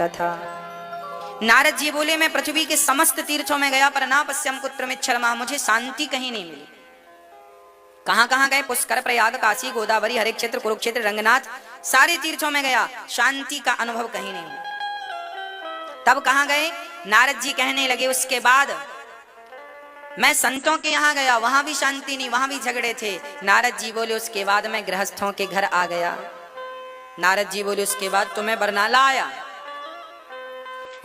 कहता था। नारद जी बोले मैं पृथ्वी के समस्त तीर्थों में गया पर ना पश्यम कुत्रमिच्छरमा, मुझे शांति कहीं नहीं मिली। कहां कहां गए? पुष्कर, प्रयाग, काशी, गोदावरी, हरे क्षेत्र, कुरुक्षेत्र, रंगनाथ, सारे तीर्थों में गया, शांति का अनुभव कहीं नहीं हुआ। तब कहां गए? नारद जी कहने लगे उसके बाद मैं संतों के यहां गया, वहां भी शांति नहीं, वहां भी झगड़े थे। नारद जी बोले उसके बाद मैं गृहस्थों के घर आ गया। नारद जी बोले उसके बाद तो मैं बरनाला आया,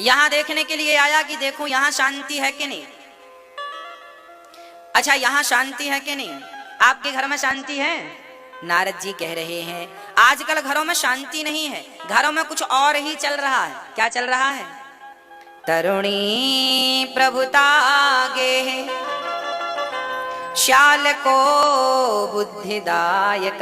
यहां देखने के लिए आया कि देखो यहां शांति है कि नहीं। अच्छा यहां शांति है कि नहीं? आपके घर में शांति है? नारद जी कह रहे हैं आजकल घरों में शांति नहीं है, घरों में कुछ और ही चल रहा है। क्या चल रहा है? तरुणी प्रभुतागे श्याल को बुद्धिदायक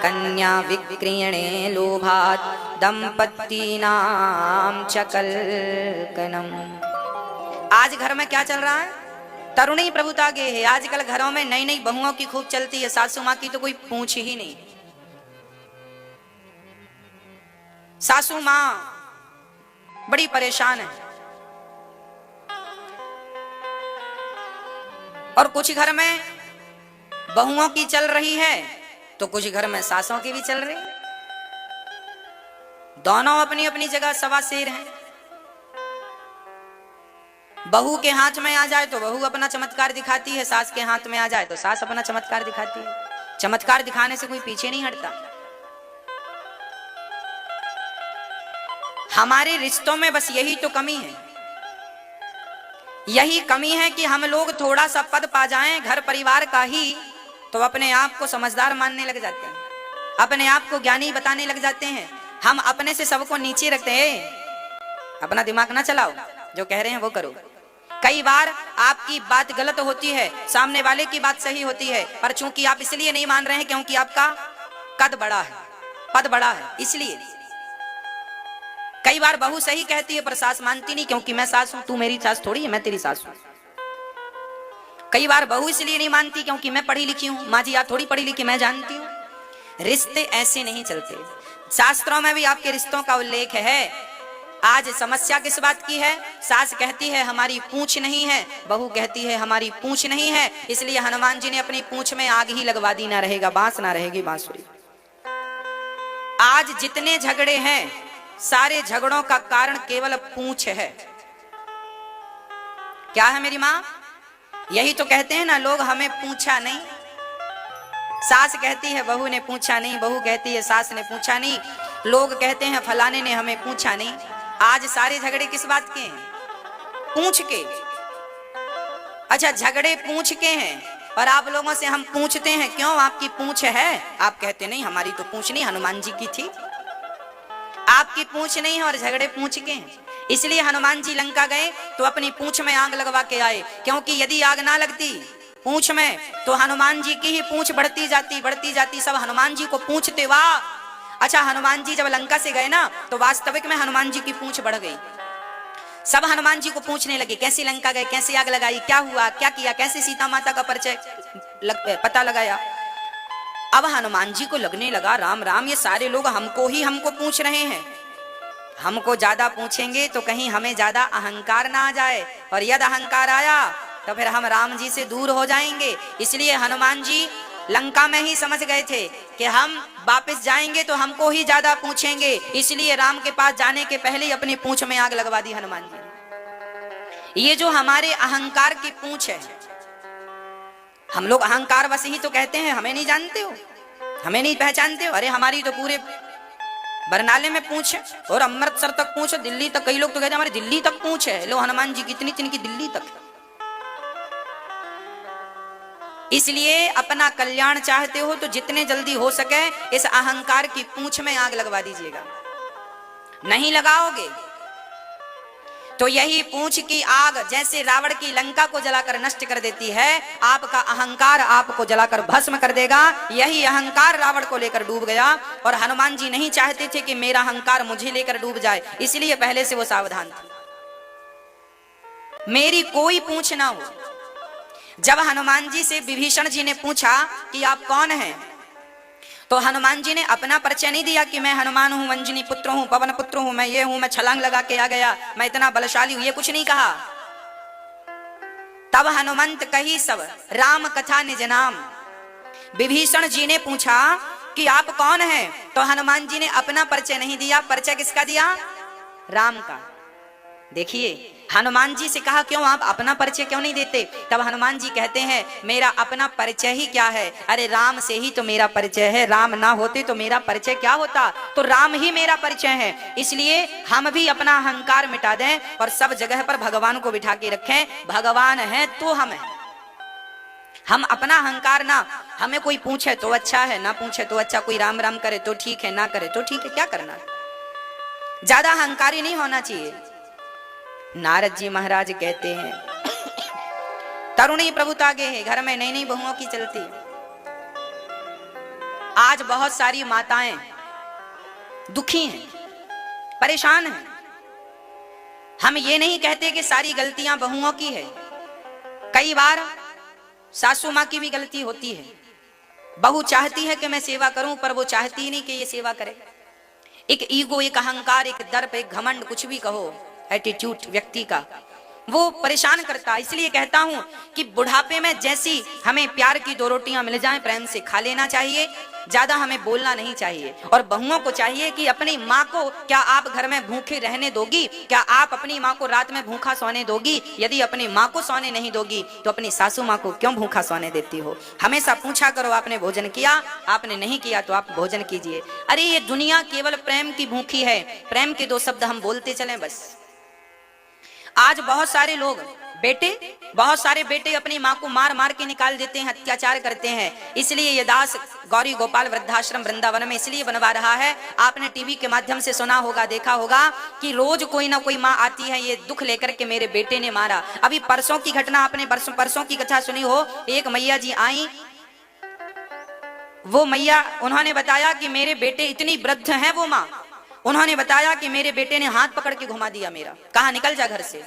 कन्या विक्रीणे लोभात दंपत्तीनाम चकलकनम। आज घर में क्या चल रहा है? तरुणी प्रभुतागे है। आजकल घरों में नई नई बहुओं की खूब चलती है, सासू माँ की तो कोई पूछ ही नहीं। सासू माँ बड़ी परेशान है। और कुछ घर में बहुओं की चल रही है तो कुछ घर में सासों की भी चल रही। दोनों अपनी अपनी जगह सवा शेर हैं। बहू के हाथ में आ जाए तो बहू अपना चमत्कार दिखाती है, सास के हाथ में आ जाए तो सास अपना चमत्कार दिखाती है। चमत्कार दिखाने से कोई पीछे नहीं हटता। हमारे रिश्तों में बस यही तो कमी है, यही कमी है कि हम लोग थोड़ा सा पद पा जाएं घर परिवार का ही तो अपने आप को समझदार मानने लग जाते हैं, अपने आप को ज्ञानी बताने लग जाते हैं। हम अपने से सबको नीचे रखते हैं। अपना दिमाग ना चलाओ, जो कह रहे हैं वो करो। कई बार आपकी बात गलत होती है, सामने वाले की बात सही होती है, पर चूंकि आप इसलिए नहीं मान रहे हैं क्योंकि आपका कद बड़ा है, पद बड़ा है, इसलिए। कई बार बहू सही कहती है पर सास मानती नहीं क्योंकि मैं सास हूं, तू मेरी सास थोड़ी है, मैं तेरी सास हूं। कई बार बहू इसलिए नहीं मानती क्योंकि मैं पढ़ी लिखी हूं, माँ जी आप थोड़ी पढ़ी लिखी, मैं जानती हूं। रिश्ते ऐसे नहीं चलते। शास्त्रों में भी आपके रिश्तों का उल्लेख है। आज समस्या किस बात की है? सास कहती है हमारी पूंछ नहीं है, बहू कहती है हमारी पूंछ नहीं है, इसलिए हनुमान जी ने अपनी पूंछ में आग ही लगवा दी, ना रहेगा बांस ना रहेगी बांसुरी। आज जितने झगड़े हैं सारे झगड़ों का कारण केवल पूंछ है। क्या है मेरी माँ? यही तो कहते हैं ना लोग, हमें पूछा नहीं। सास कहती है बहू ने पूछा नहीं, बहू कहती है सास ने पूछा नहीं, लोग कहते हैं फलाने ने हमें पूछा नहीं। आज सारे झगड़े किस बात के हैं? पूछ के। अच्छा झगड़े पूछ के हैं और आप लोगों से हम पूछते हैं क्यों आपकी पूछ है? आप कहते नहीं हमारी तो पूछ नहीं, हनुमान जी की थी। आपकी पूछ नहीं है और झगड़े पूछ के हैं। इसलिए हनुमान जी लंका गए तो अपनी पूछ में आग लगवा के आए, क्योंकि यदि आग ना लगती पूछ में तो हनुमान जी की ही पूछ बढ़ती जाती, सब हनुमान जी को पूछते। वाह! अच्छा हनुमान जी जब लंका से गए ना तो वास्तविक में हनुमान जी की पूछ बढ़ गई। सब हनुमान जी को पूछने लगे कैसे लंका गए, कैसे आग लगाई, क्या हुआ, क्या किया, कैसे सीता माता का परिचय पता लगाया। अब हनुमान जी को लगने लगा राम राम ये सारे लोग हमको पूछ रहे हैं, हमको ज्यादा पूछेंगे तो कहीं हमें ज्यादा अहंकार ना आ जाए, और यदि अहंकार आया तो फिर हम राम जी से दूर हो जाएंगे। इसलिए हनुमान जी लंका में ही समझ गए थे कि हम वापस जाएंगे तो हमको ही ज्यादा पूछेंगे, इसलिए राम के पास जाने के पहले ही अपनी पूंछ में आग लगवा दी हनुमान जी। ये जो हमारे अहंकार की पूंछ है, हम लोग अहंकार बस ही तो कहते हैं हमें नहीं जानते हो, हमें नहीं पहचानते हो। अरे हमारी तो पूरे बरनाले में पूंछ है और अमृतसर तक पूंछ है, दिल्ली तक। कई लोग तो कहते हैं हमारे दिल्ली तक पूंछ है। लो हनुमान जी कितनी तिनकी दिल्ली तक। इसलिए अपना कल्याण चाहते हो तो जितने जल्दी हो सके इस अहंकार की पूंछ में आग लगवा दीजिएगा। नहीं लगाओगे तो यही पूंछ की आग जैसे रावण की लंका को जलाकर नष्ट कर देती है, आपका अहंकार आपको जलाकर भस्म कर देगा। यही अहंकार रावण को लेकर डूब गया और हनुमान जी नहीं चाहते थे कि मेरा अहंकार मुझे लेकर डूब जाए, इसलिए पहले से वो सावधान थे, मेरी कोई पूंछ ना हो। जब हनुमान जी से विभीषण जी ने पूछा कि आप कौन हैं, तो हनुमान जी ने अपना परिचय नहीं दिया कि मैं हनुमान हूं, अंजनी पुत्र हूं, पवन पुत्र हूं, मैं ये हूं, मैं छलांग लगा के आ गया, मैं इतना बलशाली हूं, ये कुछ नहीं कहा। तब हनुमंत कही सब राम कथा निज नाम। विभीषण जी ने पूछा कि आप कौन हैं? तो हनुमान जी ने अपना परिचय नहीं दिया। परिचय किसका दिया? राम का। देखिए हनुमान जी से कहा क्यों आप अपना परिचय क्यों नहीं देते? तब हनुमान जी कहते हैं मेरा अपना परिचय ही क्या है, अरे राम से ही तो मेरा परिचय है, राम ना होते तो मेरा परिचय क्या होता, तो राम ही मेरा परिचय है। इसलिए हम भी अपना अहंकार मिटा दें और सब जगह पर भगवान को बिठा के रखें। भगवान है तो हम अपना अहंकार ना, हमें कोई पूछे तो अच्छा है, ना पूछे तो अच्छा, कोई राम राम करे तो ठीक है, ना करे तो ठीक है, क्या करना, ज्यादा अहंकारी नहीं होना चाहिए। नारद जी महाराज कहते हैं तरुणी प्रभुता गे है, घर में नई नई बहुओं की चलती। आज बहुत सारी माताएं दुखी हैं, परेशान हैं। हम ये नहीं कहते कि सारी गलतियां बहुओं की है, कई बार सासू माँ की भी गलती होती है। बहू चाहती है कि मैं सेवा करूं, पर वो चाहती ही नहीं कि ये सेवा करे। एक ईगो, एक अहंकार, एक दर्प, एक घमंड, कुछ भी कहो, एटीट्यूड व्यक्ति का, वो परेशान करता। इसलिए कहता हूं कि बुढ़ापे में जैसी हमें प्यार की 2 रोटियां मिल जाएं, प्रेम से खा लेना चाहिए, ज्यादा हमें बोलना नहीं चाहिए। और बहुओं को चाहिए कि अपनी माँ को, क्या आप घर में भूखे रहने दोगी? क्या आप अपनी माँ को रात में भूखा सोने दोगी? यदि अपनी माँ को सोने नहीं दोगी तो अपनी सासू माँ को क्यों भूखा सोने देती हो? हमेशा पूछा करो आपने भोजन किया, आपने नहीं किया तो आप भोजन कीजिए। अरे ये दुनिया केवल प्रेम की भूखी है, प्रेम के 2 शब्द हम बोलते चले बस। आज बहुत सारे लोग बहुत सारे बेटे अपनी माँ को मार मार के निकाल देते हैं, अत्याचार करते हैं। इसलिए ये दास गौरी गोपाल वृद्धाश्रम वृंदावन में इसलिए बनवा रहा है। आपने टीवी के माध्यम से सुना होगा, देखा होगा कि रोज कोई ना कोई माँ आती है ये दुख लेकर के मेरे बेटे ने मारा। अभी परसों की घटना, आपने परसों की कथा सुनी हो। एक मैया जी आई, वो मैया, उन्होंने बताया कि मेरे बेटे, इतनी वृद्ध हैं वो माँ, उन्होंने बताया कि मेरे बेटे ने हाथ पकड़ के घुमा दिया मेरा, कहा निकल जा घर से।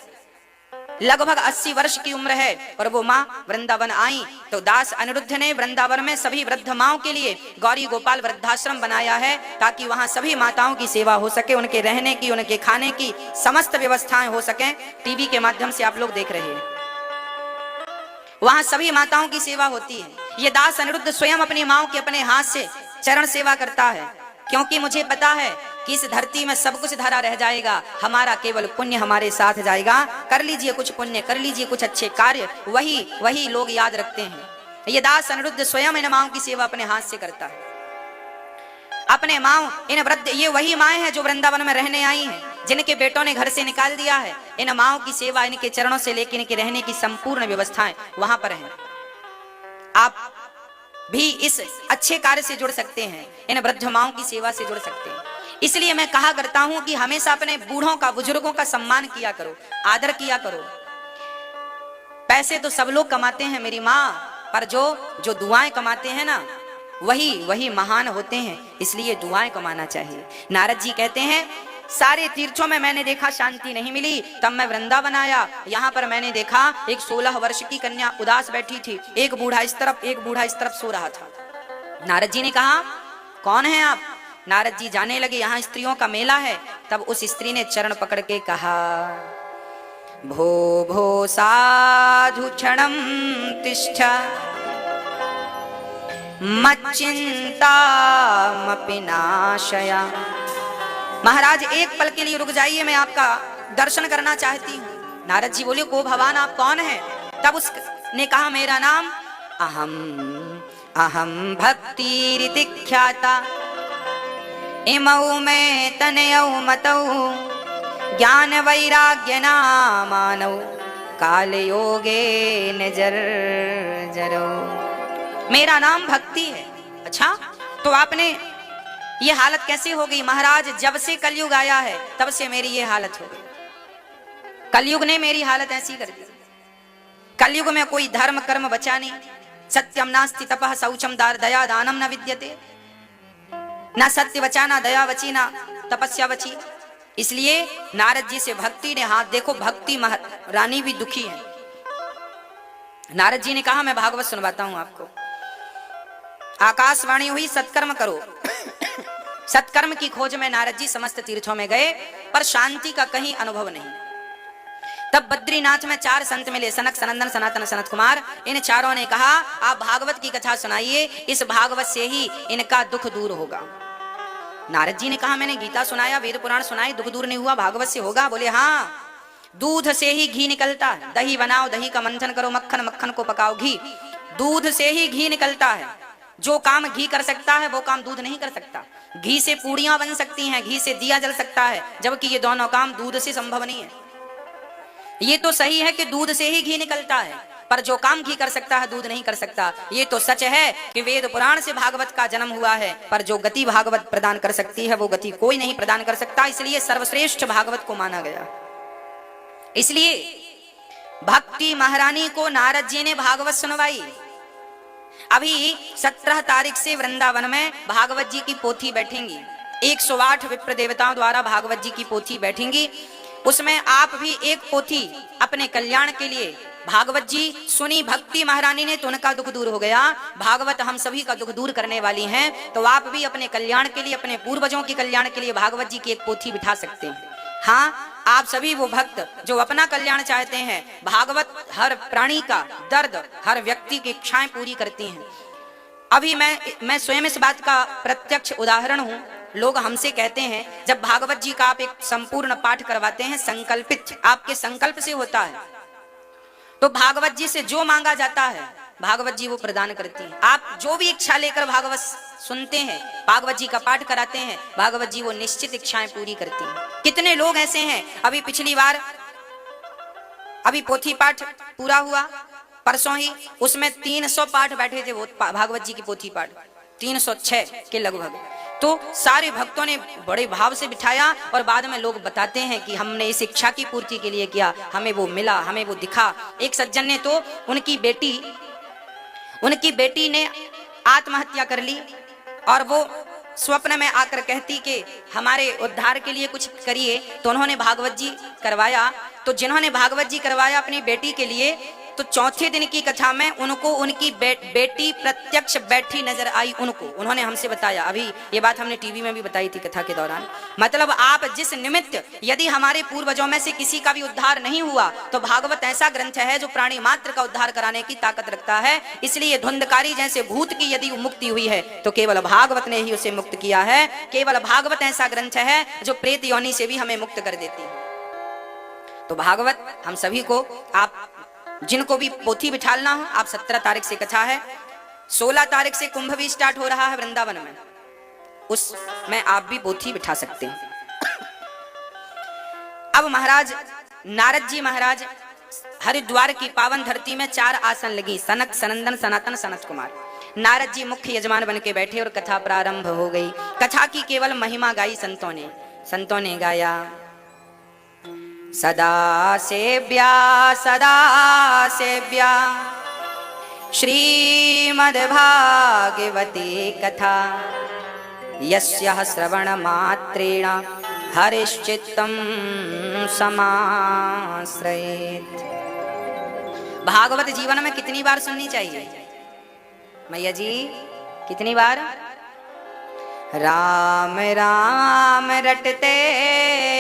लगभग 80 वर्ष की उम्र है और वो माँ वृंदावन आई। तो दास अनिरुद्ध ने वृंदावन में सभी वृद्ध माओं के लिए गौरी गोपाल वृद्धाश्रम बनाया है, ताकि वहां सभी माताओं की सेवा हो सके, उनके रहने की, उनके खाने की समस्त व्यवस्थाएं हो सके। टीवी के माध्यम से आप लोग देख रहे हैं, वहां सभी माताओं की सेवा होती है। ये दास अनिरुद्ध स्वयं अपनी माओ की अपने हाथ से चरण सेवा करता है, क्योंकि मुझे पता है कि इस धरती में सब कुछ धरा रह जाएगा, हमारा केवल पुण्य हमारे साथ जाएगा। कर लीजिए कुछ पुण्य, कर लीजिए कुछ अच्छे कार्य, वही लोग याद रखते हैं। ये दास अनिरुद्ध स्वयं इन माओं की सेवा अपने हाथ से करता है। अपने माओ, इन वृद्ध, ये वही माएं हैं जो वृंदावन में रहने आई हैं, जिनके बेटों ने घर से निकाल दिया है। इन माओं की सेवा, इनके चरणों से लेकर इनके रहने की संपूर्ण व्यवस्थाएं वहां पर हैं। आप भी इस अच्छे कार्य से जुड़ सकते हैं, इन वृद्ध माओं की सेवा से जुड़ सकते हैं। इसलिए मैं कहा करता हूं कि हमेशा अपने बूढ़ों का, बुजुर्गों का सम्मान किया करो, आदर किया करो। पैसे तो सब लोग कमाते हैं मेरी माँ, पर जो दुआएं कमाते हैं ना, वही महान होते हैं। इसलिए दुआएं कमाना चाहिए। नारद जी कहते हैं सारे तीर्थों में मैंने देखा शांति नहीं मिली, तब मैं वृंदावन आया। यहाँ पर मैंने देखा एक 16 वर्ष की कन्या उदास बैठी थी, एक बूढ़ा इस तरफ सो रहा था। नारद जी ने कहा कौन है आप? नारद जी जाने लगे यहाँ स्त्रियों का मेला है। तब उस स्त्री ने चरण पकड़ के कहा भो भो साधु क्षणम तिष्ठ मच्चिंता मपि नाशया। महाराज एक पल के लिए रुक जाइए, मैं आपका दर्शन करना चाहती हूँ। नारद जी बोले को भगवान आप कौन है? तब उसने कहा मेरा नाम अहम भक्ति ख्याता इमौ में तनयौ मतौ ज्ञान वैराग्य नामानौ काल योगे निजर जरो। मेरा नाम भक्ति है। अच्छा, तो आपने ये हालत कैसे हो गई? महाराज जब से कलयुग आया है तब से मेरी ये हालत हो गई। कलयुग ने मेरी हालत ऐसी कर दी। कलयुग में कोई धर्म कर्म बचा नहीं। सत्यम नास्ति तपः शौचम दया दानम न विद्यते। ना सत्य बचा, ना दया बची, ना तपस्या बची। इसलिए नारद जी से भक्ति ने हाथ, देखो भक्ति रानी भी दुखी है। नारद जी ने कहा मैं भागवत सुनवाता हूं आपको। आकाशवाणी हुई सत्कर्म करो। सत्कर्म की खोज में नारद जी समस्त तीर्थों में गए, पर शांति का कहीं अनुभव नहीं। तब बद्रीनाथ में 4 संत मिले, सनक, सनंदन, सनातन, सनत कुमार। इन चारों ने कहा आप भागवत की कथा सुनाइए, इस भागवत से ही इनका दुख दूर होगा। नारद जी ने कहा मैंने गीता सुनाया, वेद पुराण सुनाए, दुख दूर नहीं हुआ, भागवत से होगा? बोले हाँ, दूध से ही घी निकलता है। दही बनाओ, दही का मंथन करो, मक्खन, मक्खन को पकाओ घी। दूध से ही घी निकलता है। जो काम घी कर सकता है वो काम दूध नहीं कर सकता। घी से पूड़ियां बन सकती हैं, घी से दिया जल सकता है, जबकि ये दोनों काम दूध से संभव नहीं है। ये तो सही है कि दूध से ही घी निकलता है, पर जो काम घी कर सकता है दूध नहीं कर सकता। ये तो सच है कि वेद पुराण से भागवत का जन्म हुआ है, पर जो गति भागवत प्रदान कर सकती है वो गति कोई नहीं प्रदान कर सकता। इसलिए सर्वश्रेष्ठ भागवत को माना गया। इसलिए भक्ति महारानी को नारद जी ने भागवत सुनवाई। अभी 17 तारीख से वृंदावन में भागवत जी की पोथी बैठेंगी। 108 विप्र देवताओं द्वारा भागवत जी की पोथी बैठेंगी। उसमें आप भी एक पोथी अपने कल्याण के लिए भागवत जी सुनी। भक्ति महारानी ने तो उनका दुख दूर हो गया, भागवत हम सभी का दुख दूर करने वाली हैं। तो आप भी अपने कल्याण के लिए, अपने पूर्वजों के कल्याण के लिए भागवत जी की एक पोथी बिठा सकते हैं। हाँ, आप सभी वो भक्त जो अपना कल्याण चाहते हैं, भागवत हर प्राणी का दर्द, हर व्यक्ति की इच्छाएं पूरी करती हैं। अभी मैं स्वयं इस बात का प्रत्यक्ष उदाहरण हूं। लोग हमसे कहते हैं जब भागवत जी का आप एक संपूर्ण पाठ करवाते हैं, संकल्पित आपके संकल्प से होता है, तो भागवत जी से जो मांगा जाता है भागवत जी वो प्रदान करती हैं। आप जो भी इच्छा लेकर भागवत सुनते हैं, भागवत जी का पाठ कराते हैं, भागवत जी वो निश्चित इच्छाएं पूरी करती हैं। कितने लोग ऐसे हैं, अभी पिछली बार अभी पोथी पाठ पूरा हुआ परसों ही, उसमें 300 पाठ बैठे थे, वो भागवत जी की पोथी पाठ 306 के लगभग। तो सारे भक्तों ने बड़े भाव से बिठाया और बाद में लोग बताते हैं कि हमने इस इच्छा की पूर्ति के लिए किया, हमें वो मिला, हमें वो दिखा। एक सज्जन ने तो उनकी बेटी ने आत्महत्या कर ली और वो स्वप्न में आकर कहती कि हमारे उद्धार के लिए कुछ करिए। तो उन्होंने भागवत जी करवाया। तो जिन्होंने भागवत जी करवाया अपनी बेटी के लिए, तो चौथे दिन की कथा में उनको उनकी बेटी प्रत्यक्ष बैठी नजर आई। उन्होंने हमसे बताया, अभी ये बात हमने टीवी में भी बताई थी कथा के दौरान। मतलब आप जिस निमित्त, यदि हमारे पूर्वजों में से किसी का भी उद्धार नहीं हुआ, तो भागवत ऐसा ग्रंथ है जो प्राणी मात्र का उद्धार कराने की ताकत रखता है। इसलिए धुंधकारी जैसे भूत की यदि मुक्ति हुई है तो केवल भागवत ने ही उसे मुक्त किया है। केवल भागवत ऐसा ग्रंथ है जो प्रेत योनि से भी हमें मुक्त कर देती है। तो भागवत हम सभी को, आप जिनको भी पोथी बिठालना हो, आप 17 तारीख से कथा है, 16 तारीख से कुंभ भी स्टार्ट हो रहा है वृंदावन में, उसमें आप भी पोथी बिठा सकते हैं। अब महाराज नारद जी महाराज हरिद्वार की पावन धरती में 4 आसन लगी, सनक, सनंदन, सनातन, सनत कुमार। नारद जी मुख्य यजमान बन के बैठे और कथा प्रारंभ हो गई। कथा की केवल महिमा गाई संतों ने गाया, सदा सेव्या श्रीमद्भागवती कथा, यस्याः श्रवण मात्रेण हरिश्चित्तं समाश्रयेत्। भागवत जीवन में कितनी बार सुननी चाहिए मैया जी? कितनी बार? राम राम रटते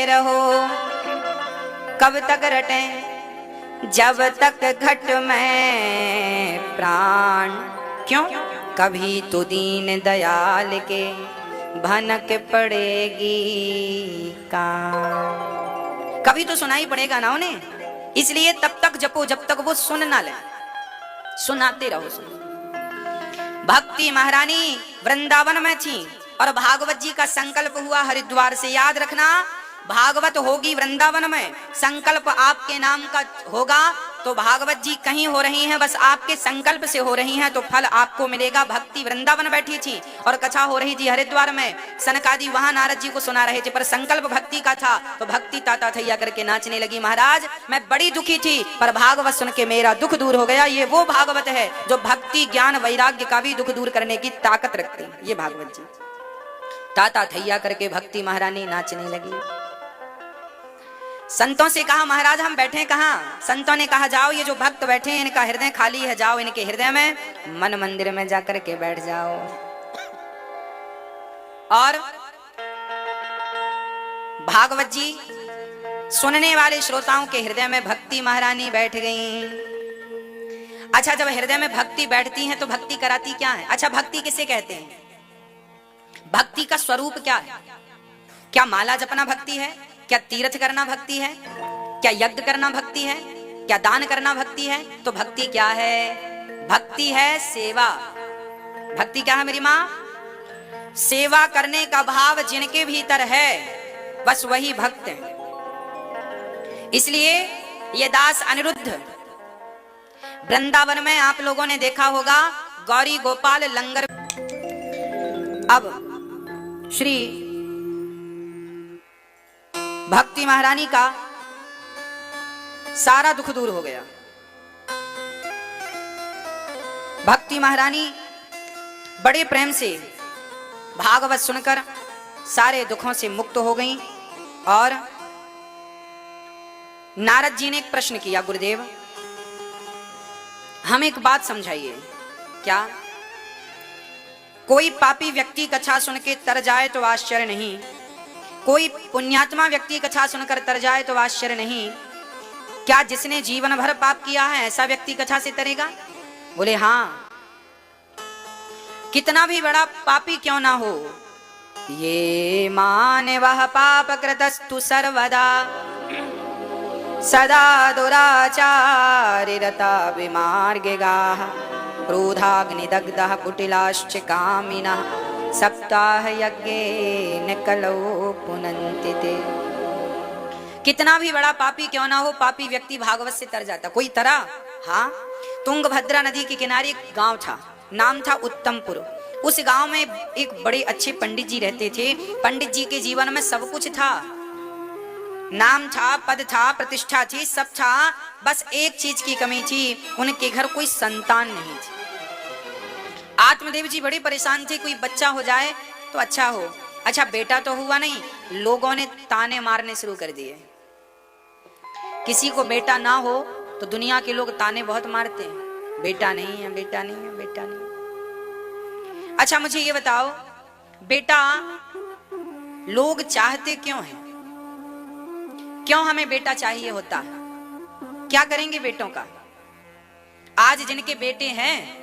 रहो, कब तक रटें? जब तक घट में प्राण। क्यों? कभी तो दीन दयाल के भनक पड़ेगी कान। कभी तो सुनाई पड़ेगा ना उन्हें, इसलिए तब तक जपो जब तक वो सुन ना ले, सुनाते रहो। भक्ति महारानी वृंदावन में थी और भागवत जी का संकल्प हुआ हरिद्वार से। याद रखना, भागवत होगी वृंदावन में, संकल्प आपके नाम का होगा। तो भागवत जी कहीं हो रही हैं, बस आपके संकल्प से हो रही हैं, तो फल आपको मिलेगा। भक्ति वृंदावन बैठी थी और कथा हो रही थी हरिद्वार में। सनकादि वहां नारद जी को सुना रहे थे, पर संकल्प भक्ति का था, तो भक्ति ताता थैया करके नाचने लगी। महाराज मैं बड़ी दुखी थी, पर भागवत सुन के मेरा दुख दूर हो गया। ये वो भागवत है जो भक्ति ज्ञान वैराग्य का भी दुख दूर करने की ताकत रखती है। ये भागवत जी ताता थैया करके भक्ति महारानी नाचने लगी। संतों से कहा महाराज हम बैठे कहाँ? संतों ने कहा जाओ ये जो भक्त बैठे हैं इनका हृदय खाली है, जाओ इनके हृदय में मन मंदिर में जाकर के बैठ जाओ। और भागवत जी सुनने वाले श्रोताओं के हृदय में भक्ति महारानी बैठ गई। अच्छा, जब हृदय में भक्ति बैठती है तो भक्ति कराती क्या है? अच्छा, भक्ति किसे कहते हैं? भक्ति का स्वरूप क्या है? क्या माला जपना भक्ति है? क्या तीर्थ करना भक्ति है? क्या यज्ञ करना भक्ति है? क्या दान करना भक्ति है? तो भक्ति क्या है? भक्ति है सेवा। भक्ति क्या है मेरी माँ? सेवा करने का भाव जिनके भीतर है बस वही भक्त है। इसलिए ये दास अनिरुद्ध वृंदावन में आप लोगों ने देखा होगा गौरी गोपाल लंगर। अब श्री भक्ति महारानी का सारा दुख दूर हो गया। भक्ति महारानी बड़े प्रेम से भागवत सुनकर सारे दुखों से मुक्त हो गईं। और नारद जी ने एक प्रश्न किया, गुरुदेव हम एक बात समझाइए। क्या? कोई पापी व्यक्ति कथा सुन के तर जाए तो आश्चर्य नहीं, कोई पुण्यात्मा व्यक्ति कथा सुनकर तर जाए तो आश्चर्य नहीं, क्या जिसने जीवन भर पाप किया है ऐसा व्यक्ति कथा से तरेगा? बोले हाँ, कितना भी बड़ा पापी क्यों ना हो। ये मानवः पाप कृतस्तु सर्वदा सदा दुराचारिरता विमार्गिगाः क्रोधाग्निदग्धः कुटिलाश्च कामिनः सप्ताह यज्ञेन कलौ पुनन्ति ते। कितना भी बड़ा पापी क्यों ना हो, पापी व्यक्ति भागवत से तर जाता। कोई तरा? हाँ, तुंगभद्रा नदी के किनारे एक गांव था, नाम था उत्तमपुर। उस गांव में एक बड़े अच्छे पंडित जी रहते थे। पंडित जी के जीवन में सब कुछ था, नाम था, पद था, प्रतिष्ठा थी, सब था, बस एक चीज की कमी थी, उनके घर कोई संतान नहीं थी। आत्मदेव जी बड़े परेशान थे, कोई बच्चा हो जाए तो अच्छा हो। अच्छा, बेटा तो हुआ नहीं, लोगों ने ताने मारने शुरू कर दिए। किसी को बेटा ना हो तो दुनिया के लोग ताने बहुत मारते हैं, बेटा नहीं है, बेटा नहीं है, बेटा नहीं है। अच्छा मुझे ये बताओ, बेटा लोग चाहते क्यों हैं? क्यों हमें बेटा चाहिए होता है? क्या करेंगे बेटों का? आज जिनके बेटे हैं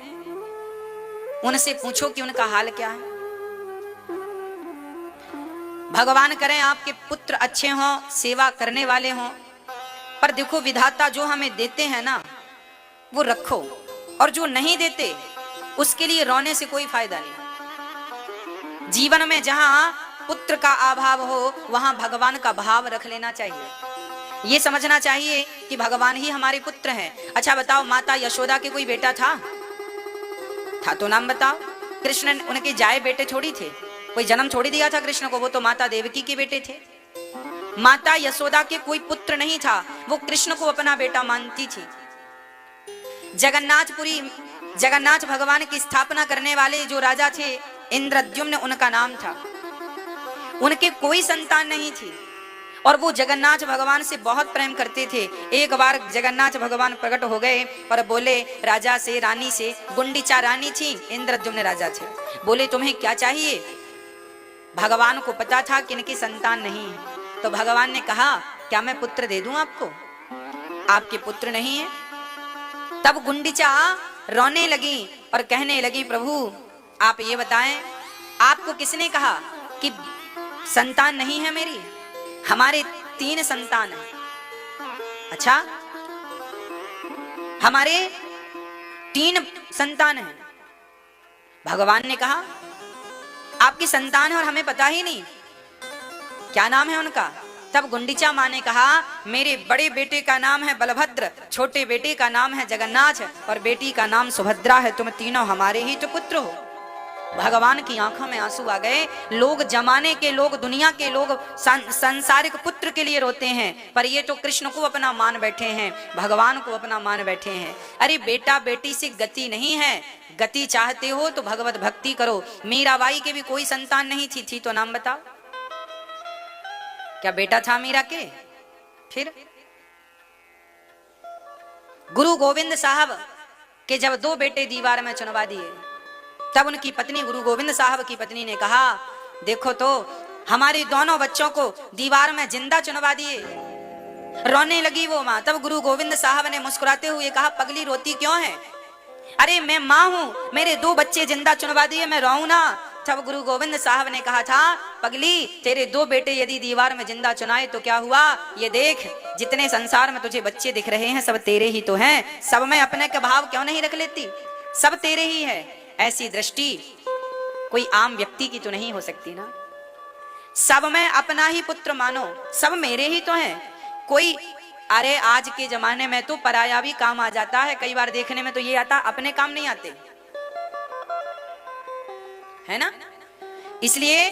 उनसे पूछो कि उनका हाल क्या है। भगवान करें आपके पुत्र अच्छे हों, सेवा करने वाले हों, पर देखो विधाता जो हमें देते हैं ना वो रखो, और जो नहीं देते उसके लिए रोने से कोई फायदा नहीं। जीवन में जहां पुत्र का अभाव हो वहां भगवान का भाव रख लेना चाहिए। ये समझना चाहिए कि भगवान ही हमारे पुत्र हैं। अच्छा बताओ, माता यशोदा के कोई बेटा था तो नाम बताओ। कृष्ण उनके जाए बेटे थोड़ी थे, कोई जन्म थोड़ी दिया था कृष्ण को, वो तो माता देवकी के बेटे थे। माता यशोदा के कोई पुत्र नहीं था, वो कृष्ण को अपना बेटा मानती थी। जगन्नाथ भगवान की स्थापना करने वाले जो राजा थे इंद्रद्युम्न उनका नाम था, उनके कोई संतान नहीं थी और वो जगन्नाथ भगवान से बहुत प्रेम करते थे। एक बार जगन्नाथ भगवान प्रकट हो गए और बोले राजा से, रानी से, गुंडीचा रानी थी, इंद्रद्युम्न राजा थे, बोले तुम्हें क्या चाहिए? भगवान को पता था कि इनकी संतान नहीं है, तो भगवान ने कहा क्या मैं पुत्र दे दूं आपको? आपके पुत्र नहीं है। तब गुंडीचा रोने लगी और कहने लगी प्रभु आप ये बताएं, आपको किसने कहा कि संतान नहीं है मेरी? हमारे 3 संतान हैं। अच्छा, हमारे 3 संतान हैं। भगवान ने कहा आपकी संतान है और हमें पता ही नहीं, क्या नाम है उनका? तब गुंडीचा माँ ने कहा मेरे बड़े बेटे का नाम है बलभद्र, छोटे बेटे का नाम है जगन्नाथ और बेटी का नाम सुभद्रा है, तुम तीनों हमारे ही तो पुत्र हो। भगवान की आंखों में आंसू आ गए। लोग जमाने के लोग, दुनिया के लोग संसारिक पुत्र के लिए रोते हैं, पर ये तो कृष्ण को अपना मान बैठे हैं, भगवान को अपना मान बैठे हैं। अरे बेटा बेटी से गति नहीं है, गति चाहते हो तो भगवत भक्ति करो। मीराबाई के भी कोई संतान नहीं थी तो नाम बताओ, क्या बेटा था मीरा के? फिर गुरु गोविंद साहब के जब 2 बेटे दीवार में चुनवा दिए, तब उनकी पत्नी, गुरु गोविंद साहब की पत्नी ने कहा, देखो तो हमारे दोनों बच्चों को दीवार में जिंदा चुनवा दिए। रोने लगी वो माँ। तब गुरु गोविंद साहब ने मुस्कुराते हुए कहा, पगली रोती क्यों है? अरे मैं माँ हूँ, मेरे 2 बच्चे जिंदा चुनवा दिए, मैं रोऊं ना? तब गुरु गोविंद साहब ने कहा था, पगली तेरे 2 बेटे यदि दीवार में जिंदा चुनाए तो क्या हुआ? ये देख, जितने संसार में तुझे बच्चे दिख रहे हैं सब तेरे ही तो हैं। सब में अपने का भाव क्यों नहीं रख लेती? सब तेरे ही है। ऐसी दृष्टि कोई आम व्यक्ति की तो नहीं हो सकती ना। सब में अपना ही पुत्र मानो, सब मेरे ही तो हैं। कोई, अरे आज के जमाने में तो पराया भी काम आ जाता है। कई बार देखने में तो ये आता, अपने काम नहीं आते, है ना। इसलिए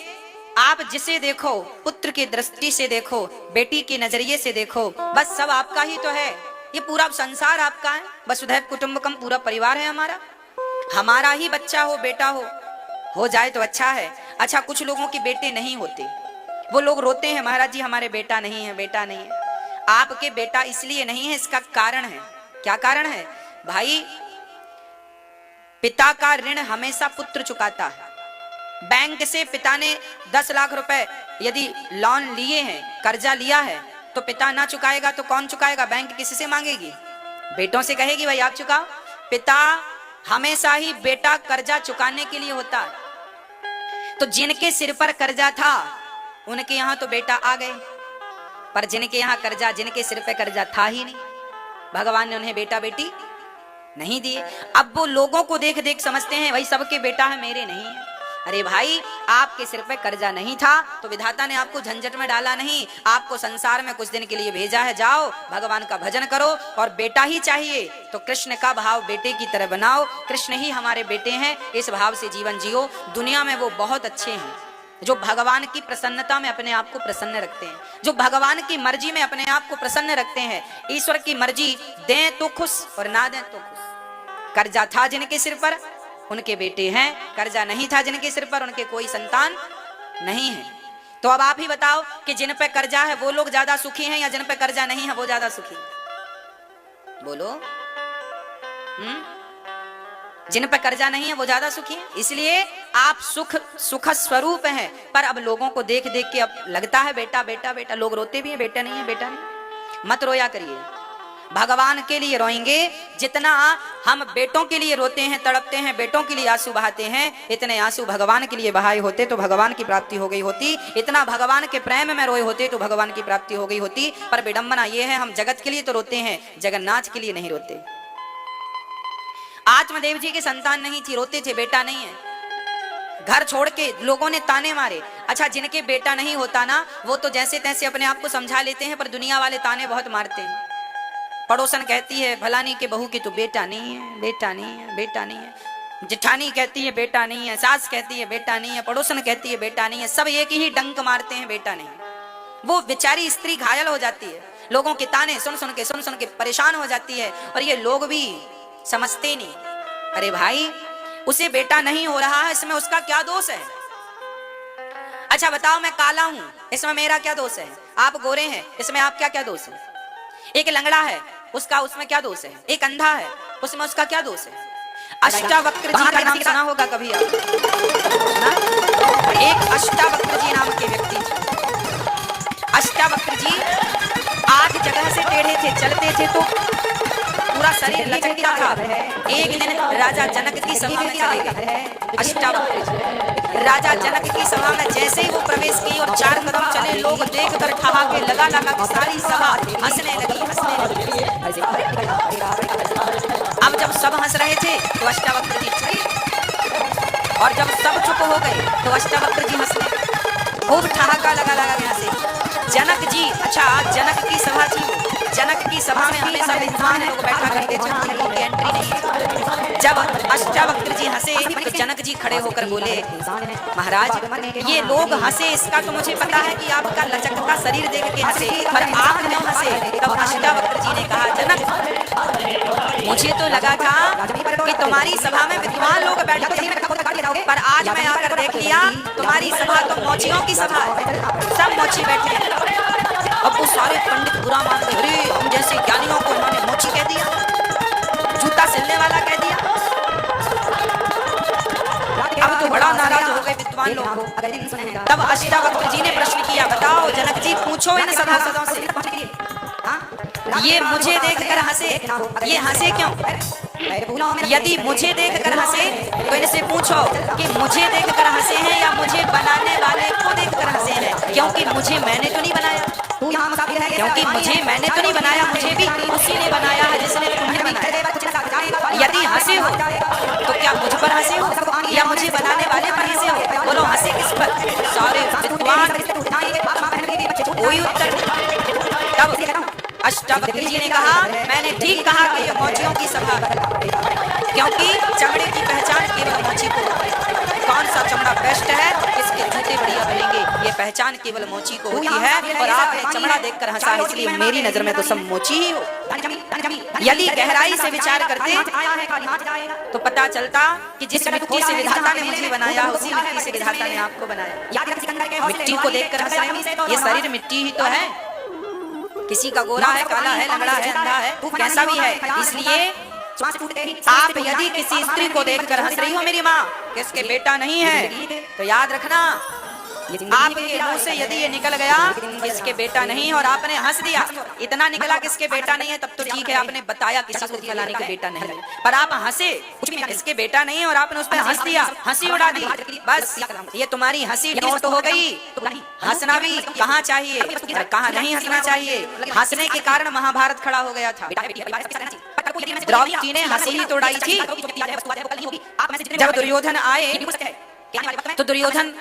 आप जिसे देखो, पुत्र की दृष्टि से देखो, बेटी के नजरिए से देखो, बस सब आपका ही तो है। ये पूरा संसार आपका है। वसुधैव कुटुंबकम, पूरा परिवार है हमारा। हमारा ही बच्चा हो, बेटा हो जाए तो अच्छा है। अच्छा, कुछ लोगों के बेटे नहीं होते, वो लोग रोते हैं, महाराज जी हमारे बेटा नहीं है, बेटा नहीं है। आपके बेटा इसलिए नहीं है, इसका कारण है। क्या कारण है भाई? पिता का ऋण हमेशा पुत्र चुकाता है। बैंक से पिता ने 10 लाख रुपए यदि लोन लिए हैं, कर्जा लिया है, तो पिता ना चुकाएगा तो कौन चुकाएगा? बैंक किससे मांगेगी? बेटों से कहेगी भाई आप चुकाओ। पिता हमेशा ही बेटा कर्जा चुकाने के लिए होता है। तो जिनके सिर पर कर्जा था उनके यहां तो बेटा आ गए, पर जिनके यहां कर्जा, जिनके सिर पे कर्जा था ही नहीं, भगवान ने उन्हें बेटा बेटी नहीं दिए। अब वो लोगों को देख देख समझते हैं भाई सबके बेटा है, मेरे नहीं है। अरे भाई, आपके सिर पे कर्जा नहीं था तो विधाता ने आपको झंझट में डाला नहीं, आपको संसार में कुछ दिन के लिए भेजा है। जाओ भगवान का भजन करो, और बेटा ही चाहिए तो कृष्ण का भाव बेटे की तरह बनाओ। कृष्ण ही हमारे बेटे हैं, इस भाव से जीवन जियो। दुनिया में वो बहुत अच्छे हैं जो भगवान की प्रसन्नता में अपने आप को प्रसन्न रखते हैं, जो भगवान की मर्जी में अपने आप को प्रसन्न रखते हैं। ईश्वर की मर्जी दें तो खुश और ना दें तो खुश। कर्जा था जिनके सिर पर उनके बेटे हैं, कर्जा नहीं था जिनके सिर पर उनके कोई संतान नहीं है। तो अब आप ही बताओ कि जिन पे कर्जा है वो लोग ज्यादा सुखी हैं या जिन पे कर्जा नहीं है वो ज्यादा सुखी? बोलो। जिन पे कर्जा नहीं है वो ज्यादा सुखी है। इसलिए आप सुख स्वरूप हैं, पर अब लोगों को देख देख के अब लगता है बेटा बेटा बेटा। लोग रोते भी हैं, बेटा नहीं है, बेटा नहीं। मत रोया करिए, भगवान के लिए रोएंगे। जितना हम बेटों के लिए रोते हैं, तड़पते हैं, बेटों के लिए आंसू बहाते हैं, इतने आंसू भगवान के लिए बहाए होते तो भगवान की प्राप्ति हो गई होती। इतना भगवान के प्रेम में रोए होते तो भगवान की प्राप्ति हो गई होती। पर विडंबना ये है, हम जगत के लिए तो रोते हैं, जगन्नाथ के लिए नहीं रोते। आत्मदेव जी की संतान नहीं थी, रोते थे बेटा नहीं है। घर छोड़ के लोगों ने ताने मारे। अच्छा, जिनके बेटा नहीं होता ना, वो तो जैसे तैसे अपने आप को समझा लेते हैं, पर दुनिया वाले ताने बहुत मारते हैं। पड़ोसन कहती है फलानी के बहू की तो बेटा नहीं है, बेटा नहीं है, बेटा नहीं है। जेठानी कहती है बेटा नहीं है, सास कहती है बेटा नहीं है, पड़ोसन कहती है बेटा नहीं है। सब एक ही डंक मारते हैं, बेटा नहीं। वो बेचारी स्त्री घायल हो जाती है, लोगों के ताने सुन सुन के परेशान हो जाती है, और ये लोग भी समझते नहीं। अरे भाई, उसे बेटा नहीं हो रहा है, इसमें उसका क्या दोष है? अच्छा बताओ, मैं काला हूं, इसमें मेरा क्या दोष है? आप गोरे हैं, इसमें आप क्या क्या दोष है? एक लंगड़ा है, उसका उसमें क्या दोष है? एक अंधा है, उसमें उसका क्या दोष है? अष्टावक्र जी का नाम सुना होगा कभी आप ना? एक अष्टावक्र जी नाम के व्यक्ति थे। अष्टावक्र जी 8 जगह से टेढ़े थे, चलते थे तो पूरा शरीर लचकता था। एक दिन राजा जनक की सभा में चले गए अष्टावक्र जी। राजा जनक की सभा में जैसे ही वो प्रवेश की और 4 कदम चले, लोग देखकर ठहाके लगा सारी सभा हंसने लगी। अब जब सब हंस रहे थे तो अष्टावक्र जी चुप, और जब सब चुप हो गए तो अष्टावक्र जी हंसने, खूब ठहाका लगा यहाँ से। जनक जी, अच्छा जनक की सभा थी, जनक की सभा में हमेशा विद्वान लोग बैठा करते थे, लोगों की एंट्री नहीं। जब अष्टावक्र जी हंसे तो जनक जी खड़े होकर बोले, महाराज ये लोग हंसे इसका तो मुझे पता है कि आपका लचकता शरीर देख के हंसे, पर आप क्यों हंसे? तब अष्टावक्र जी ने कहा, जनक मुझे तो लगा था कि तुम्हारी सभा में विद्वान लोग बैठते हैं, पर आज मैं आकर देख लिया तुम्हारी सभा तो मोचियों की सभा है, सब मोची बैठे हैं। अब वो सारे पंडित बुरा मान गए, अरे हम जैसे ज्ञानियों को इन्होंने मोची कह दिया, जूता सिलने वाला कह दिया। अब तो बड़ा नाराज हो गए विद्वान लोग। तब अष्टावक्र जी ने प्रश्न किया, बताओ जनक जी, पूछो इन सभासदों से, ये मुझे देखकर हंसे, ये हंसे क्यों? यदि मुझे देखकर हंसे तो इनसे पूछो कि मुझे देखकर हंसे हैं या मुझे बनाने वाले को देखकर हंसे हैं, क्योंकि मुझे मैंने तो नहीं बनाया, क्योंकि मुझे मैंने तो नहीं बनाया, मुझे भी उसी ने बनाया है जिसने तुम्हें बनाया। यदि हंसे हो तो क्या मुझ पर हंसे हो या मुझे बनाने वाले पर हंसे हो? बोलो हंसे किस पर? सारे विद्वान कोई उत्तर नहीं। तब अष्टावक्र जी ने कहा, मैंने ठीक कहा कि ये मोचियों की सभा है, क्योंकि चमड़े की पहचान केवल मोची को होती है। कौन सा चमड़ा बेस्ट है, किसके जूते बढ़िया बनेंगे, ये पहचान केवल मोची को होती है। और आपने चमड़ा देखकर हंसा, इसलिए मेरी नजर में तो सब मोची ही हो। यदि गहराई से विचार करते तो पता चलता कि जिस मिट्टी से विधाता ने मुझे बनाया, उसी मिट्टी से विधाता ने आपको बनाया। मिट्टी को देखकर हंस रहे हैं, ये शरीर मिट्टी ही तो है, किसी का गोरा है, काला है, लंगड़ा है, अंधा है, कैसा भी है। इसलिए आप यदि किसी स्त्री को देखकर हंस रही हो मेरी माँ, किसके बेटा नहीं है, तो याद रखना आपके मुंह से यदि ये निकल गया किसके बेटा नहीं और आपने हंस दिया, इतना निकला किसके बेटा नहीं है, तब तो ठीक है, आपने बताया किसी को फलाने के बेटा नहीं है, पर आप हंसे इसके बेटा नहीं है और आपने उस पर हंस दिया, हंसी उड़ा दी, बस ये तुम्हारी हंसी टोस्ट हो गई। हंसना भी कहाँ चाहिए, कहाँ नहीं हंसना चाहिए। हंसने के कारण महाभारत खड़ा हो गया था। द्रौपदी ने हंसी ही तो उड़ाई थी। जब दुर्योधन आए तो दुर्योधन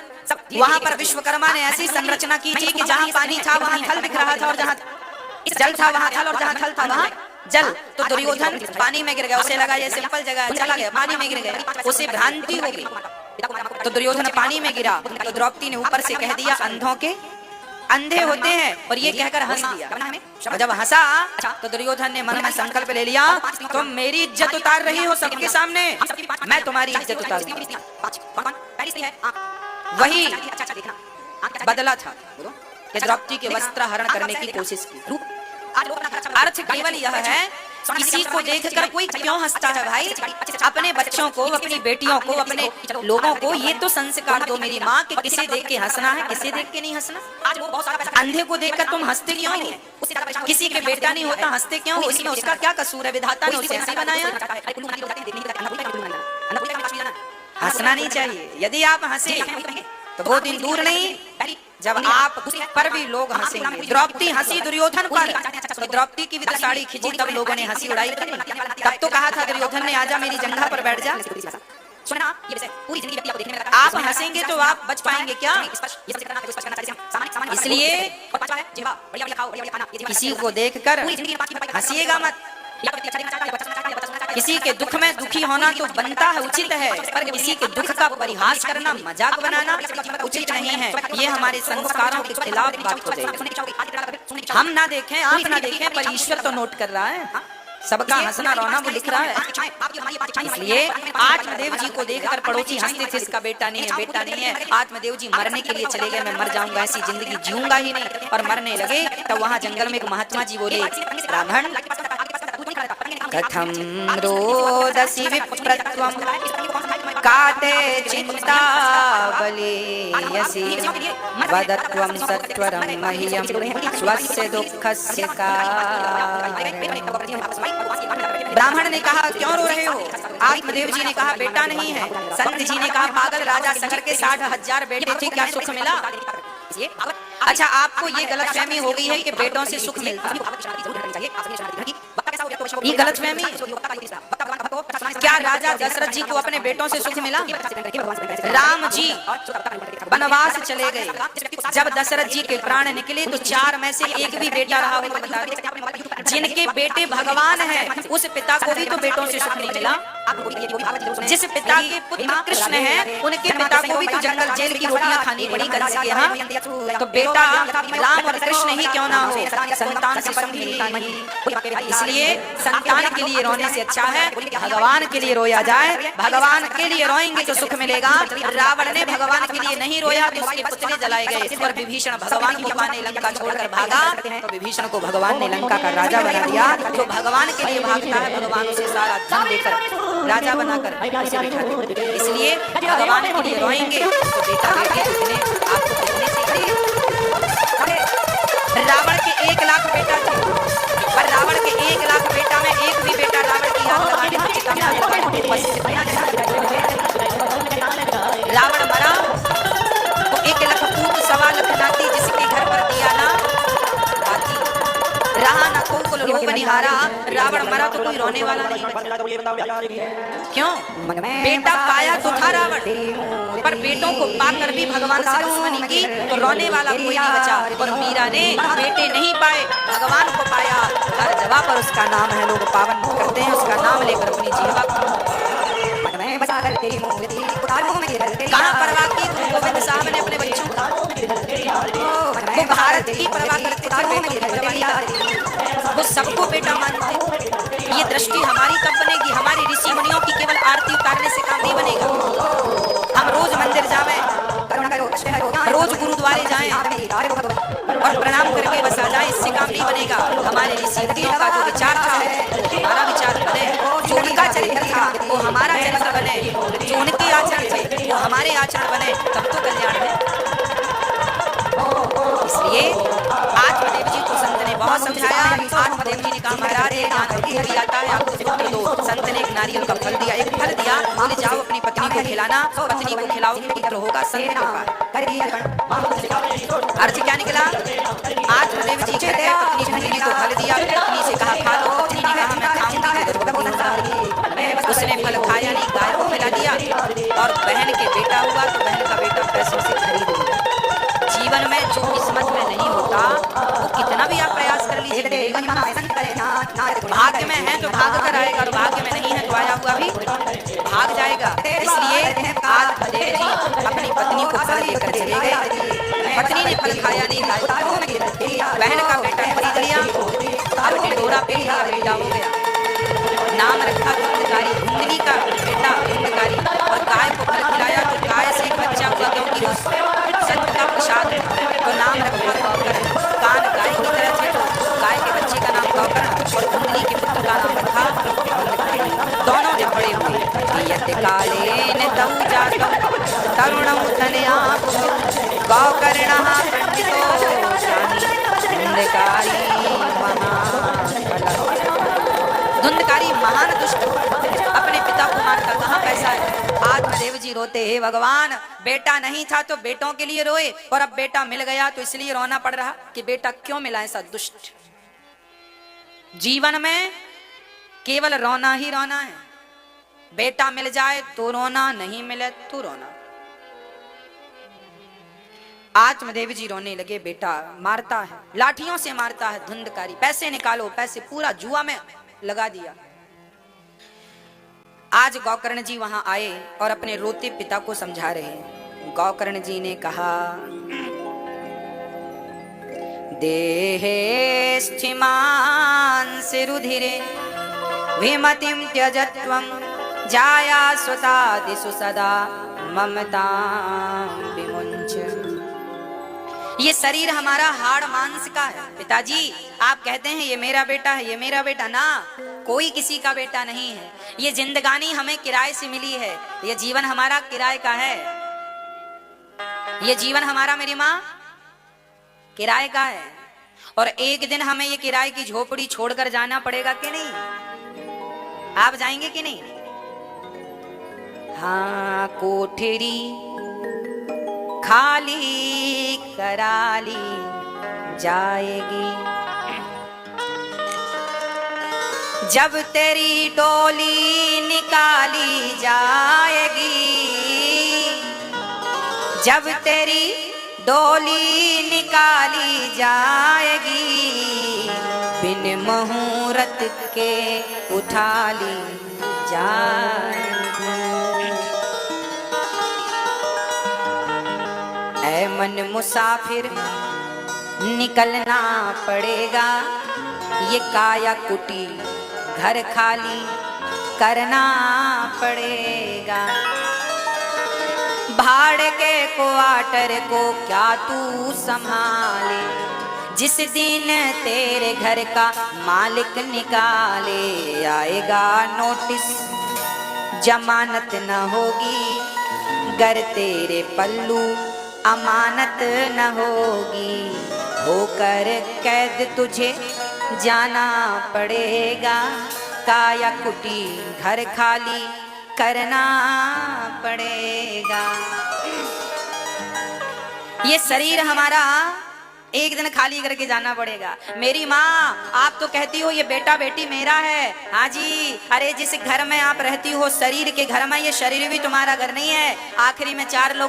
वहां पर विश्वकर्मा ने ऐसी संरचना की थी कि जहां पानी था वहां थल दिख रहा था और जहां जल था वहां थल और जहां थल था वहां जल। तो दुर्योधन पानी में गिर गया, उसे लगा ये सिंपल जगह है, चला गया पानी में गिर गया, उसे भ्रांति हो गई। तो दुर्योधन पानी में गिरा तो द्रौपदी ने ऊपर से कह दिया अंधों के अंधे होते हैं, और ये कहकर हंस दिया। जब हंसा तो दुर्योधन ने मन में संकल्प ले लिया, तुम मेरी इज्जत उतार रही हो सबके सामने, मैं तुम्हारी इज्जत उतारूंगा। वही बदला था कि द्रौपदी के वस्त्र हरण करने की कोशिश की। अर्थ केवल यह है, किसी को देखकर कोई क्यों हंसता है भाई? अपने बच्चों को, अपनी बेटियों को, अपने लोगों को ये तो संस्कार दो मेरी माँ कि किसे देख के हंसना है, किसे देख के नहीं हंसना। अंधे को देखकर तुम हंसते क्यों हो? किसी के बेटा नहीं होता हंसते क्यों हो? इसमें उसका क्या कसूर है? विधाता ने उसे ऐसे बनाया। हंसना नहीं चाहिए। यदि आप हंसे तो वो दिन दूर नहीं जब आप पर भी लोग हंसेंगे। द्रौपदी हंसी दुर्योधन पर, तो द्रौपदी की भी तो साड़ी खिंची, तब लोगों ने हंसी उड़ाई। तब तो कहा था दुर्योधन ने, आजा मेरी जंघा पर बैठ जा। आप हंसेंगे तो आप बच पाएंगे क्या? इसलिए किसी को देखकर हंसिएगा मत। किसी के दुख में दुखी होना तो बनता है, उचित है, पर किसी के दुख का परिहास करना, मजाक बनाना उचित नहीं है। ये हमारे संस्कारों के खिलाफ बात हो जाएगी। हम ना देखें, आप ना देखें, पर ईश्वर तो नोट कर रहा है, सबका हंसना रोना वो लिख रहा है। इसलिए आत्मदेव जी को देखकर पड़ोसी हंसते थे, इसका बेटा नहीं है, बेटा नहीं है। आत्मदेव जी मरने के लिए चले गए, मैं मर जाऊंगा, ऐसी जिंदगी जीऊंगा ही नहीं, और मरने लगे। तब वहाँ जंगल में एक महात्मा जी बोले, ब्राह्मण कथम रोदसी विप्रत्वम काटे चिंता बलेयसी वदत्वम सत्वरम मह्यम स्वस्य दुःखस्य कारणम्। ब्राह्मण ने कहा क्यों रो रहे हो? आत्मदेव जी ने कहा बेटा नहीं है। संत जी ने कहा पागल, राजा शहर के 60,000 बेटे थे, क्या सुख मिला? अच्छा, आपको ये गलतफहमी हो गई है कि बेटों से सुख मिलता है, ये गलतफहमी। क्या राजा दशरथ जी को अपने बेटों से सुख मिला? राम जी वनवास चले गए, जब दशरथ जी के प्राण निकले तो 4 में से एक भी बेटा रहा हो तो बता दो। जिनके बेटे भगवान हैं उस पिता को भी तो बेटों से सुख नहीं मिला। जिस पिता के पुत्र कृष्ण है उनके पिता को भी तो जंगल जेल की रोटियां खानी पड़ी कंस के यहाँ, तो बेटा राम और कृष्ण ही क्यों ना हो, संतान से सुख मिलता नहीं। इसलिए संतान के लिए रोने से अच्छा है भगवान के लिए रोया जाए। भगवान के लिए रोएंगे तो सुख मिलेगा। रावण ने भगवान के लिए नहीं रोया तो उसके पुतले जलाए गए, और विभीषण भगवान को पाने लंका छोड़कर भागा, तो विभीषण को भगवान ने लंका का राजा बना दिया। जो भगवान के लिए भागता है भगवान उसे सारा धन देकर राजा बनाकर उसे बिठाते। इसलिए भगवान के लिए रोएंगे तो बेटा बेटी कितने आपको कितने चाहिए। रावण के 1 लाख बेटा थे, पर रावण के 1 लाख बेटा में एक भी बेटा रावण की आग लगाने की चिता में रावण मरा तो 1 लाख पूत 1.25 लाख नाती जिसके घर पर दिया ना रहा ना कोकुल रूप निहारा। रावण मरा तो कोई रोने वाला नहीं। क्यों? बेटा पाया तो था रावण, पर बेटों को पाकर भी भगवान से दुश्मनी की तो रोने वाला कोई नहीं बचा। और मीरा ने बेटे नहीं पाए भगवान को पाया। हर जगह पर उसका नाम है, लोग पावन करते हैं उसका नाम लेकर अपनी जीवा कहाँ परवाह की गुरु गोविंद साहब ने अपने बच्चों का, वो भारत की परवाह करते थे, बेटों की परवाह नहीं करते, वो सबको बेटा मानते। ये दृष्टि हमारी कब बनेगी? हमारी ऋषि मुनियों की केवल आरती उतारने से काम नहीं बनेगा। हम रोज मंदिर जाएं, रोज गुरुद्वारे जाएं और प्रणाम करके बस आ जाएं, इससे काम नहीं बनेगा। हमारे ऋषि मुनियों का जो विचार था हमारा विचार बने, जो उनका चरित्र था वो हमारा चरित्र बने, जो उनके आचरण थे वो हमारे आचरण बने, तब तो कल्याण है। इसलिए आत्मदेव जी को संत ने बहुत समझाया। आत्मदेव जी ने कहा महाराज ये ज्ञान भी आता है, आपको पुत्र दो। संत ने एक नारियल का फल दिया, एक फल दिया, बोले जाओ अपनी पत्नी को खिलाना, पत्नी को खिलाओगे पुत्र होगा। संत अर्थ क्या निकला? आत्मदेव जी कहते हैं पत्नी ने तो फल दिया, पत्नी से कहा खा लो, पत्नी ने कहा मैं खाऊंगी, उसने फल खाया नहीं, गाय को खिला दिया। और बहन के बेटा हुआ तो बहन का बेटा पैसों से खरीद लिया। जीवन में जो किस्मत में नहीं होता वो कितना भी आप प्रयास कर लीजिए, भाग्य में है तो भाग कर आएगा, और भाग्य में नहीं है तो आया हुआ भी भाग जाएगा। इसलिए आत्मदेव जी अपनी पत्नी को फल देकर चले गए। पत्नी ने फल खाया नहीं, बहन का बेटा खरीद लिया, अपने डोरा पे लिया, बेटा हो गया। नाम रखा धुंधकारी, धुंधली का बेटा धुंधकारी, और गाय को फल खिलाया तो गाय से एक बच्चा हुआ, क्योंकि वो सत्य का प्रसाद तो नाम रखा गौकर। कान गाय की तरह थे तो गाय के बच्चे का नाम गौकर और धुंधली के पुत्र का नाम रखा धुंधकारी। दोनों जब बड़े हुए यत कालेन तऊ जातौ तरुणौ तनया गौकर्णः पंडितो धुंधकारी धुंधकारी महान दुष्ट अपने पिता को मारता कहाँ पैसा है। आत्मदेव जी रोते हे भगवान बेटा नहीं था तो बेटों के लिए रोए, और अब बेटा मिल गया तो इसलिए रोना पड़ रहा कि बेटा क्यों मिला ऐसा दुष्ट। जीवन में केवल रोना ही रोना है। बेटा मिल जाए तो रोना, नहीं मिले तो रोना। आत्मदेव जी रोने लगे, बेटा मारता है, लाठियों से मारता है धुंधकारी, पैसे निकालो, पैसे पूरा जुआ में लगा दिया। आज गौकर्ण जी वहां आए और अपने रोते पिता को समझा रहे। गौकर्ण जी ने कहा देहे स्थिमांसि रुधिरे विमतिं त्यजत्वं जाया स्वतादिषु सदा ममतां विमुञ्च। ये शरीर हमारा हाड़ मांस का है। पिताजी आप कहते हैं ये मेरा बेटा है, ये मेरा बेटा ना, कोई किसी का बेटा नहीं है। ये जिंदगानी हमें किराए से मिली है, ये जीवन हमारा किराए का है। ये जीवन हमारा मेरी माँ किराए का है, और एक दिन हमें ये किराए की झोपड़ी छोड़कर जाना पड़ेगा कि नहीं? आप जाएंगे कि नहीं? हाँ कोठरी खाली कराली जाएगी, जब तेरी डोली निकाली जाएगी, जब तेरी डोली निकाली जाएगी, बिन मुहूर्त के उठा ली जाएगा। ऐ मन मुसाफिर निकलना पड़ेगा, ये काया कुटी घर खाली करना पड़ेगा। भाड़े के क्वार्टर को क्या तू संभाले, जिस दिन तेरे घर का मालिक निकाले आएगा नोटिस, जमानत न होगी गर तेरे पल्लू अमानत न होगी, होकर कैद तुझे जाना पड़ेगा, काया कुटी घर खाली करना पड़ेगा। ये शरीर हमारा एक दिन खाली करके जाना पड़ेगा। मेरी माँ आप तो कहती हो ये बेटा बेटी मेरा है, हाँ जी, अरे जिस घर में आप रहती हो शरीर के घर में, ये शरीर भी तुम्हारा घर नहीं है। आखिरी में 4 लोग